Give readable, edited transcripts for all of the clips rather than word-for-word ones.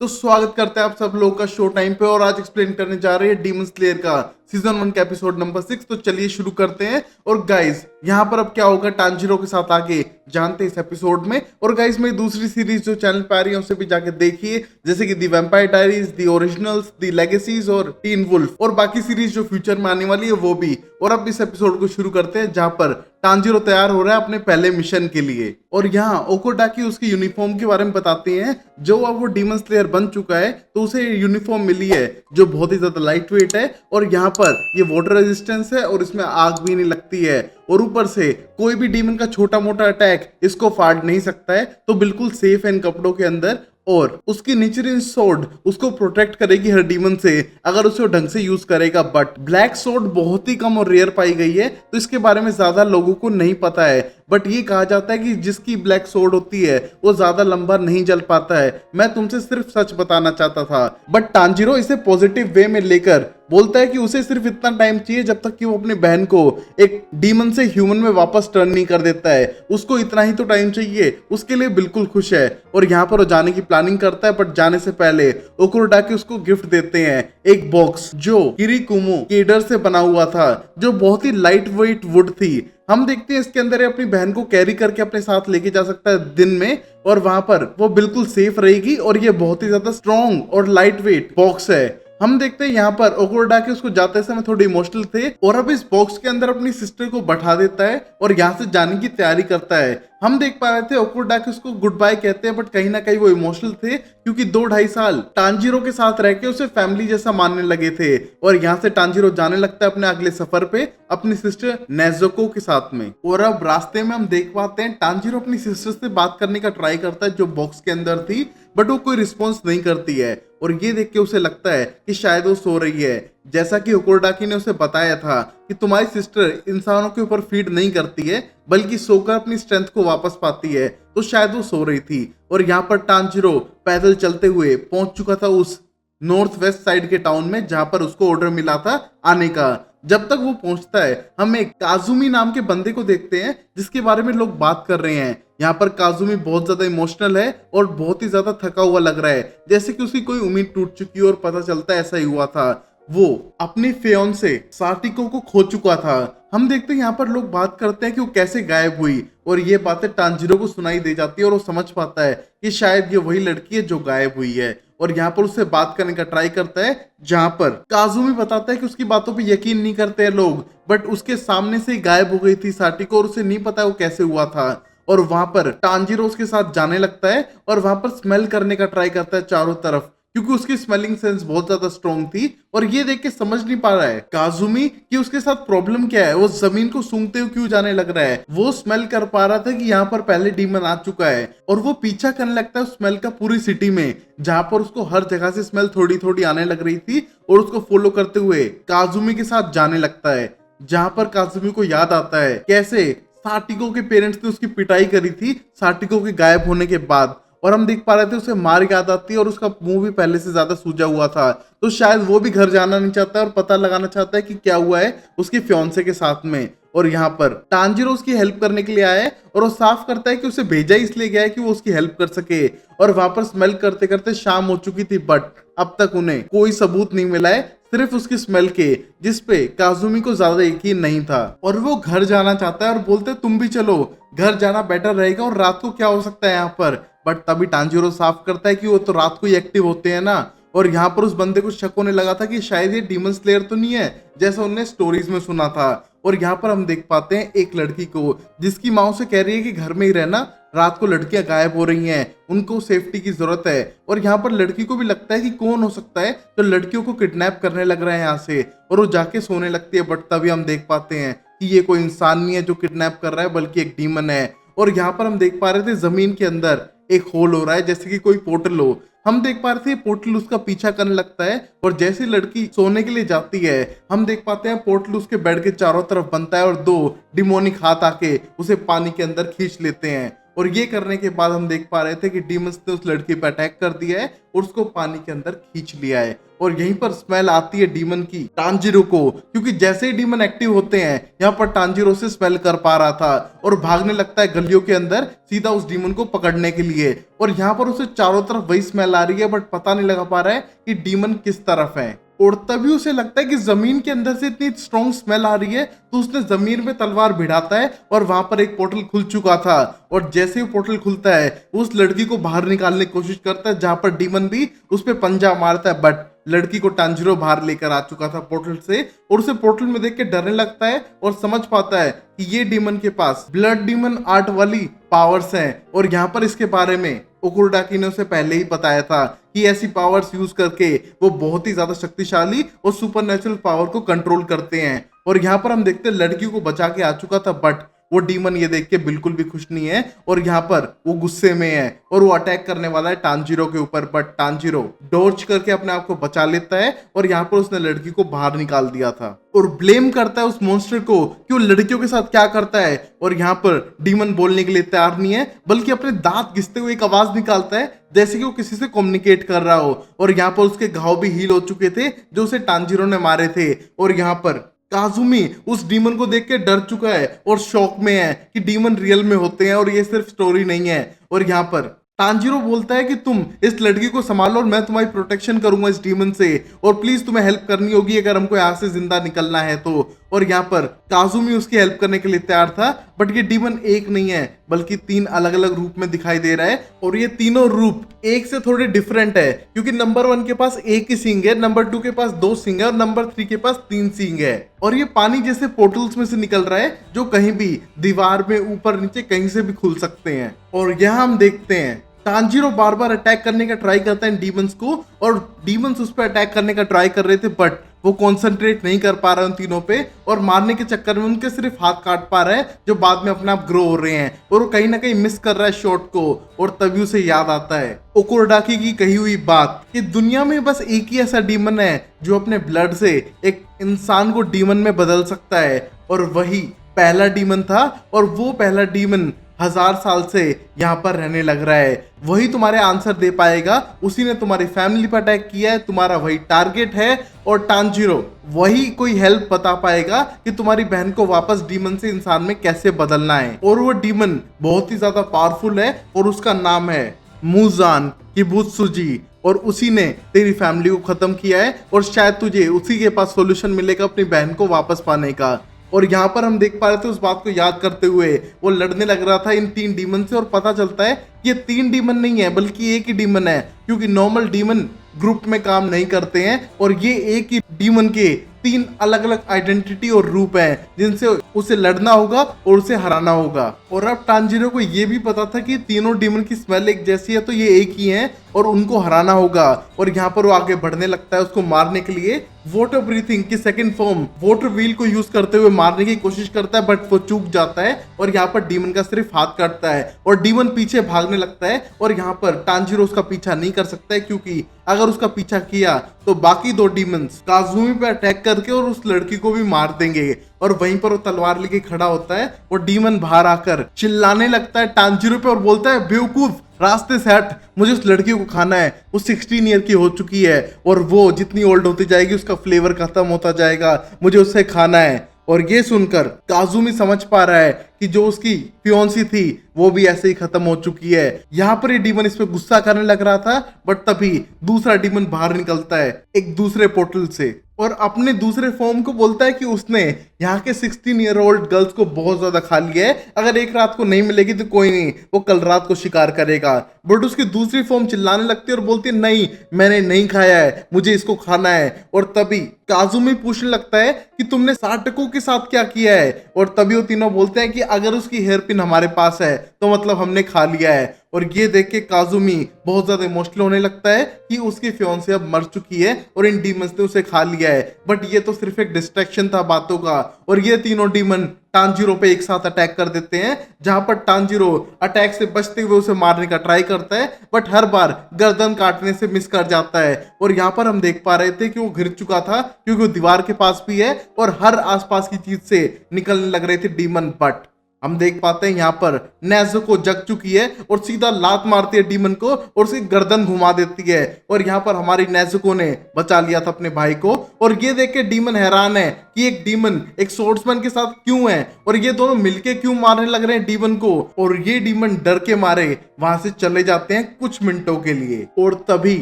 तो स्वागत करते हैं आप सब लोगों का शो टाइम पे। और आज एक्सप्लेन करने जा रहे हैं डीमन स्लेयर का सीजन 1 का एपिसोड नंबर 6। तो चलिए शुरू करते हैं। और गाइस यहाँ पर अब क्या होगा टांजिरो के साथ आगे जानते हैं इस एपिसोड में। और गाइस मेरी दूसरी सीरीज जो चैनल पे आ रही है उसे भी जाके देखिए, जैसे कि दी वैम्पायर डायरीज, दी ओरिजिनल्स, दी लेगेसीज और टीन वुल्फ, और बाकी सीरीज जो फ्यूचर में आने वाली है वो भी। और अब इस एपिसोड को शुरू करते हैं जहां पर टांजिरो तैयार हो रहा है अपने पहले मिशन के लिए। और यहाँ ओकोटाकी उसकी यूनिफॉर्म के बारे में बताते हैं। जो अब वो डीमन स्लेयर बन चुका है तो उसे यूनिफॉर्म मिली है जो बहुत ही ज्यादा लाइट वेट है, और यहाँ पर ये वाटर रेजिस्टेंस है और इसमें आग भी नहीं लगती है, और ऊपर से कोई भी डीमन का छोटा मोटा अटैक इसको फाड़ नहीं सकता है। तो बिल्कुल सेफ है इन कपड़ों के अंदर। और उसकी नेचुरल सोर्ड उसको प्रोटेक्ट करेगी हर डीमन से अगर उसे वो ढंग से यूज करेगा। बट ब्लैक सोर्ड बहुत ही कम और रेयर पाई गई है, तो इसके बारे में ज्यादा लोगों को नहीं पता है। बट ये कहा जाता है कि जिसकी ब्लैक सोर्ड होती है वो ज्यादा लंबा नहीं जल पाता है। मैं तुमसे सिर्फ सच बताना चाहता था। बट टांजिरो इसे पॉजिटिव वे में लेकर बोलता है कि उसे सिर्फ इतना टाइम चाहिए जब तक कि वो अपनी बहन को एक डीमन से ह्यूमन में वापस टर्न नहीं कर देता है। उसको इतना ही तो टाइम चाहिए, उसके लिए बिल्कुल खुश है। और यहाँ पर वो जाने की प्लानिंग करता है, बट जाने से पहले ओकुरोडाकी उसको गिफ्ट देते हैं एक बॉक्स जो किरीकुमो केडर से बना हुआ था, जो बहुत ही लाइट वेट वुड थी। हम देखते हैं इसके अंदर अपनी बहन को कैरी करके अपने साथ लेके जा सकता है दिन में, और वहां पर वो बिल्कुल सेफ रहेगी। और ये बहुत ही ज्यादा स्ट्रॉन्ग और लाइट वेट बॉक्स है। हम देखते हैं यहाँ पर ओकुरोडाकी उसको जाते समय थोड़े इमोशनल थे, और अब इस बॉक्स के अंदर अपनी सिस्टर को बैठा देता है और यहाँ से जाने की तैयारी करता है। हम देख पा रहे थे ओकुरोडाकी उसको गुड बाय कहते हैं, बट कहीं ना कहीं वो इमोशनल थे क्योंकि 2-2.5 साल टांजिरो के साथ रह के उसे फैमिली जैसा मानने लगे थे। और यहाँ से टांजिरो जाने लगता है अपने अगले सफर पे अपनी सिस्टर नेजुको के साथ में। और अब रास्ते में हम देख पाते हैं टांजिरो अपनी सिस्टर से बात करने का ट्राई करता है जो बॉक्स के अंदर थी, बट वो कोई रिस्पॉन्स नहीं करती है। और ये देख के उसे लगता है कि शायद वो सो रही है, जैसा कि ओकुरोडाकी ने उसे बताया था कि तुम्हारी सिस्टर इंसानों के ऊपर फीड नहीं करती है बल्कि सोकर अपनी स्ट्रेंथ को वापस पाती है। तो शायद वो सो रही थी। और यहाँ पर टांजिरो पैदल चलते हुए पहुंच चुका था उस नॉर्थ वेस्ट साइड के टाउन में जहां पर उसको ऑर्डर मिला था आने का। जब तक वो पहुंचता है हम एक काजुमी नाम के बंदे को देखते हैं जिसके बारे में लोग बात कर रहे हैं। यहाँ पर काजुमी बहुत ज्यादा इमोशनल है और बहुत ही ज्यादा थका हुआ लग रहा है, जैसे कि उसकी कोई उम्मीद टूट चुकी है। और पता चलता है ऐसा ही हुआ था, वो अपनी फियोंसे साटिको को खो चुका था। हम देखते हैं यहाँ पर लोग बात करते हैं कि वो कैसे गायब हुई, और ये बातें टांजिरो को सुनाई दे जाती है और वो समझ पाता है कि शायद ये वही लड़की है जो गायब हुई है। और यहाँ पर उससे बात करने का ट्राई करता है, जहां पर काजुमी बताता है कि उसकी बातों पे यकीन नहीं करते हैं लोग, बट उसके सामने से ही गायब हो गई थी साटिको और उसे नहीं पता वो कैसे हुआ था। और वहां पर टांजिरो उसके साथ जाने लगता है और वहां पर स्मेल करने का ट्राई करता है चारों तरफ, क्योंकि उसकी स्मेलिंग सेंस बहुत ज्यादा स्ट्रॉन्ग थी। और ये देख के समझ नहीं पा रहा है काजुमी कि उसके साथ प्रॉब्लम क्या है, वो जमीन को सूंघते हुए क्यों जाने लग रहा है। वो स्मेल कर पा रहा था कि यहाँ पर पहले डीमन आ चुका है, और वो पीछा करने लगता है उस स्मेल का पूरी सिटी में, जहां पर उसको हर जगह से स्मेल थोड़ी थोड़ी आने लग रही थी। और उसको फॉलो करते हुए काजुमी के साथ जाने लगता है, जहां पर काजुमी को याद आता है कैसे साटिको के पेरेंट्स ने उसकी पिटाई करी थी साटिको के गायब होने के बाद। और हम देख पा रहे थे उसे मार याद आती है और उसका मुंह भी पहले से ज्यादा सूजा हुआ था। तो शायद वो भी घर जाना नहीं चाहता और पता लगाना चाहता है कि क्या हुआ है उसके फियांसे के साथ में। और यहाँ पर टांजिरो उसकी हेल्प करने के लिए आया है, और वो साफ करता है कि उसे भेजा इसलिए गया है कि वो उसकी हेल्प कर सके। और वहां पर स्मेल करते करते शाम हो चुकी थी, बट अब तक उन्हें कोई सबूत नहीं मिला है, सिर्फ उसकी स्मेल के, जिसपे काजुमी को ज्यादा यकीन नहीं था। और वो घर जाना चाहता है और बोलते तुम भी चलो, घर जाना बेटर रहेगा, और रात को क्या हो सकता है यहाँ पर। बट तभी टांजिरो साफ करता है कि वो तो रात को ही एक्टिव होते हैं ना। और यहाँ पर उस बंदे को शक होने लगा था कि शायद ये डीमन स्लेयर तो नहीं है जैसा उन्होंने स्टोरीज में सुना था। और यहाँ पर हम देख पाते हैं एक लड़की को जिसकी माँ उसे कह रही है कि घर में ही रहना, रात को लड़कियां गायब हो रही हैं, उनको सेफ्टी की जरूरत है। और यहाँ पर लड़की को भी लगता है कि कौन हो सकता है तो लड़कियों को किडनैप करने लग रहा है यहाँ से, और वो जाके सोने लगती है। बट तभी हम देख पाते हैं कि ये कोई इंसान नहीं है जो किडनैप कर रहा है, बल्कि एक डीमन है। और यहाँ पर हम देख पा रहे थे जमीन के अंदर एक होल हो रहा है, जैसे कि कोई पोर्टल हो। हम देख पा रहे थे पोर्टल उसका पीछा करने लगता है, और जैसे लड़की सोने के लिए जाती है हम देख पाते हैं पोर्टल उसके बेड के चारों तरफ बनता है और 2 डिमोनिक हाथ आके उसे पानी के अंदर खींच लेते हैं। और ये करने के बाद हम देख पा रहे थे कि डीमंस ने उस लड़की पर अटैक कर दिया है और उसको पानी के अंदर खींच लिया है। और यहीं पर स्मेल आती है डीमन की टांजिरो को, क्योंकि जैसे ही डीमन एक्टिव होते हैं यहाँ पर टांजिरो से स्मेल कर पा रहा था और भागने लगता है गलियों के अंदर सीधा उस डीमन को पकड़ने के लिए। और यहाँ पर उसे चारों तरफ वही स्मेल आ रही है, बट पता नहीं लगा पा रहा है कि डीमन किस तरफ है। और तभी उसे लगता है कि जमीन के अंदर से इतनी स्ट्रॉन्ग स्मेल आ रही है, तो उसने जमीन में तलवार भिड़ाता है और वहां पर एक पोर्टल खुल चुका था। और जैसे ही पोर्टल खुलता है उस लड़की को बाहर निकालने की कोशिश करता है, जहां पर डीमन भी उस पर पंजा मारता है, बट लड़की को टांजिरो बाहर लेकर आ चुका था पोर्टल से। और उसे पोर्टल में देख के डरने लगता है और समझ पाता है कि ये डीमन के पास ब्लड डीमन आर्ट वाली पावर्स हैं। और यहाँ पर इसके बारे में ओकुरोडाकी ने उसे पहले ही बताया था कि ऐसी पावर्स यूज करके वो बहुत ही ज्यादा शक्तिशाली और सुपरनेचुरल पावर को कंट्रोल करते हैं। और यहाँ पर हम देखते हैं लड़की को बचा के आ चुका था, बट वो डीमन ये देख के बिल्कुल भी खुश नहीं है और यहाँ पर वो गुस्से में है और वो अटैक करने वाला है टांजिरो के ऊपर। बट टांजिरो डॉर्च करके अपने आप को बचा लेता है और यहाँ पर उसने लड़की को बाहर निकाल दिया था और ब्लेम करता है उस मॉन्स्टर को कि वो लड़कियों के साथ क्या करता है। और यहाँ पर डीमन बोलने के लिए तैयार नहीं है, बल्कि अपने दांत घिसते हुए एक आवाज निकालता है जैसे कि वो किसी से कम्युनिकेट कर रहा हो। और यहाँ पर उसके घाव भी हील हो चुके थे जो उसे टांजिरो ने मारे थे। और यहाँ पर काजुमी उस डीमन को देख के डर चुका है और शॉक में है कि डीमन रियल में होते हैं और ये सिर्फ स्टोरी नहीं है। और यहाँ पर टांजिरो बोलता है कि तुम इस लड़की को संभालो और मैं तुम्हारी प्रोटेक्शन करूंगा इस डीमन से, और प्लीज तुम्हें हेल्प करनी होगी अगर हमको यहाँ से जिंदा निकलना है तो। और यहाँ पर काजुमी उसकी हेल्प करने के लिए तैयार था, बट ये डीमन एक नहीं है बल्कि 3 अलग अलग रूप में दिखाई दे रहा है। और ये तीनों रूप एक से थोड़े डिफरेंट है, क्योंकि नंबर 1 के पास एक ही सींग है, नंबर 2 के पास 2 सींग है और नंबर 3 के पास 3 सींग है। और ये पानी जैसे पोर्टल्स में से निकल रहा है जो कहीं भी दीवार में ऊपर नीचे कहीं से भी खुल सकते हैं। और यहाँ हम देखते हैं टांजिरो बार बार अटैक करने का ट्राई करता है डीमंस को, और डीमंस उस पर अटैक करने का ट्राई कर रहे थे, बट वो कॉन्सेंट्रेट नहीं कर पा रहा है उन तीनों पे और मारने के चक्कर में उनके सिर्फ हाथ काट पा रहा है जो बाद में अपने आप ग्रो हो रहे हैं। और वो कहीं ना कहीं मिस कर रहा है शॉट को। और तभी उसे याद आता है ओकुरोडाकी की कही हुई बात कि दुनिया में बस एक ही ऐसा डीमन है जो अपने ब्लड से एक इंसान को डीमन में बदल सकता है, और वही पहला डीमन था। और वो पहला डीमन 1000 साल से यहाँ पर रहने लग रहा है। वही तुम्हारे आंसर दे पाएगा, उसी ने तुम्हारी फैमिली पर अटैक किया है, तुम्हारा वही टारगेट है। और टांजिरो वही कोई हेल्प बता पाएगा कि तुम्हारी बहन को वापस डीमन से इंसान में कैसे बदलना है। और वो डीमन बहुत ही ज्यादा पावरफुल है और उसका नाम है मुजान किबुत्सुजी, और उसी ने तेरी फैमिली को खत्म किया है और शायद तुझे उसी के पास सॉल्यूशन मिलेगा अपनी बहन को वापस पाने का। और यहाँ पर हम देख पा रहे थे उस बात को याद करते हुए वो लड़ने लग रहा था इन 3 डीमन से, और पता चलता है कि ये 3 डीमन नहीं है बल्कि एक ही डीमन है, क्योंकि नॉर्मल डीमन ग्रुप में काम नहीं करते हैं। और ये एक ही डीमन के 3 अलग अलग आइडेंटिटी और रूप हैं जिनसे उसे लड़ना होगा और उसे हराना होगा। और अब टांजिरो को ये भी पता था कि तीनों डीमन की स्मेल एक जैसी है, तो ये एक ही हैं और उनको हराना होगा। और यहाँ पर वो आगे बढ़ने लगता है उसको मारने के लिए। वाटर ब्रीथिंग की सेकंड फॉर्म वाटर व्हील को यूज करते हुए मारने की कोशिश करता है, बट वो चूक जाता है और यहाँ पर डीमन का सिर्फ हाथ काटता है और डीमन पीछे भागने लगता है। और यहाँ पर टांजिरो उसका पीछा नहीं कर सकता है, क्योंकि अगर उसका पीछा किया तो बाकी 2 डीमंस काजुमी पे अटैक करके और उस लड़की को भी मार देंगे। और वहीं पर वो तलवार लेके खड़ा होता है और डीमन बाहर आकर चिल्लाने लगता है टांजिरो पे और बोलता है, बेवकूफ, रास्ते से हट, मुझे उस लड़की को खाना है। वो 16 ईयर की हो चुकी है और वो जितनी ओल्ड होती जाएगी उसका फ्लेवर खत्म होता जाएगा, मुझे उससे खाना है। और ये सुनकर काजुमी समझ पा रहा है कि जो उसकी फियोंसी थी वो भी ऐसे ही खत्म हो चुकी है। यहाँ पर ये डीमन इस पे गुस्सा करने लग रहा था, बट तभी दूसरा डीमन बाहर निकलता है एक दूसरे पोर्टल से और अपने दूसरे फॉर्म को बोलता है कि उसने यहाँ के 16 ईयर ओल्ड गर्ल्स को बहुत ज्यादा खा लिया है, अगर एक रात को नहीं मिलेगी तो कोई नहीं, वो कल रात को शिकार करेगा। बट उसकी दूसरी फॉर्म चिल्लाने लगती है और बोलती है, नहीं, मैंने नहीं खाया है, मुझे इसको खाना है। और तभी काजुमी पूछने लगता है कि तुमने साटको के साथ क्या किया है। और तभी वो तीनों बोलते हैं कि अगर उसकी हेयर पिन हमारे पास है तो मतलब हमने खा लिया है। और ये देख के काजुमी बहुत ज्यादा इमोशनल होने लगता है कि उसकी फियोंसी अब मर चुकी है और इन डीमंस ने उसे खा लिया है। बट ये तो सिर्फ एक डिस्ट्रैक्शन था बातों का, और ये तीनों डीमन टांजिरो पे एक साथ अटैक कर देते हैं, जहां पर टांजिरो अटैक से बचते हुए उसे मारने का ट्राई करता है, बट हर बार गर्दन काटने से मिस कर जाता है। और यहाँ पर हम देख पा रहे थे कि वो गिर चुका था क्योंकि वो दीवार के पास भी है और हर आसपास की चीज से निकलने लग रहे थे डीमन। बट हम देख पाते हैं यहाँ पर नेज़ुको जग चुकी है और सीधा लात मारती है डीमन को और उसकी गर्दन घुमा देती है। और यहाँ पर हमारी नेज़ुको ने बचा लिया था अपने भाई को। और ये देख के डीमन हैरान है कि एक डीमन एक सोर्ड्समैन के साथ क्यों है और ये दोनों मिलके क्यों मारने लग रहे हैं डीमन को। और ये डीमन डर के मारे वहां से चले जाते हैं कुछ मिनटों के लिए। और तभी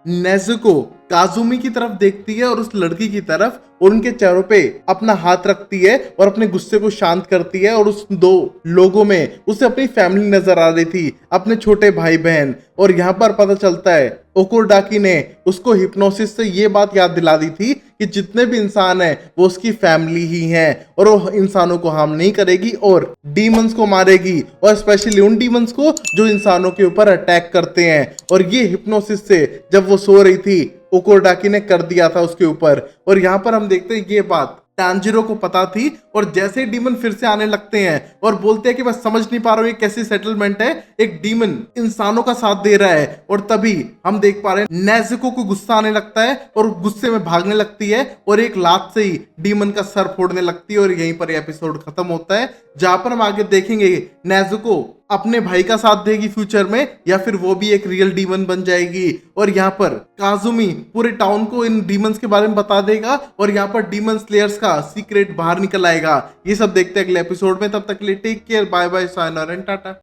नेज़ुको काजुमी की तरफ देखती है और उस लड़की की तरफ और उनके चेहरों पे अपना हाथ रखती है और अपने गुस्से को शांत करती है। और उस दो लोगों में उसे अपनी फैमिली नजर आ रही थी, अपने छोटे भाई बहन। और यहाँ पर पता चलता है ओकोडाकी ने उसको हिप्नोसिस से ये बात याद दिला दी थी कि जितने भी इंसान हैं वो उसकी फैमिली ही हैं और वो इंसानों को हार्म नहीं करेगी और डीमंस को मारेगी, और स्पेशली उन डीमंस को जो इंसानों के ऊपर अटैक करते हैं। और ये हिप्नोसिस से जब वो सो रही थी ओकोडाकी ने कर दिया था उसके ऊपर। और यहाँ पर हम देखते हैं ये बात टांजिरो को पता थी। और जैसे ही डीमन फिर से आने लगते हैं और बोलते हैं कि मैं समझ नहीं पा रहा हूँ ये कैसी सेटलमेंट है, एक डीमन इंसानों का साथ दे रहा है। और तभी हम देख पा रहे हैं नेज़ुको को गुस्सा आने लगता है और गुस्से में भागने लगती है और एक लात से ही डीमन का सर फोड़ने लगती है। और यहीं पर एपिसोड खत्म होता है, जहां पर हम आगे देखेंगे नेज़ुको अपने भाई का साथ देगी फ्यूचर में या फिर वो भी एक रियल डीमन बन जाएगी। और यहाँ पर काजुमी पूरे टाउन को इन डीमंस के बारे में बता देगा और यहाँ पर डीमन स्लेयर्स का सीक्रेट बाहर निकल आएगा। ये सब देखते हैं अगले एपिसोड में। तब तक के लिए take care, bye bye, sayonara and Tata.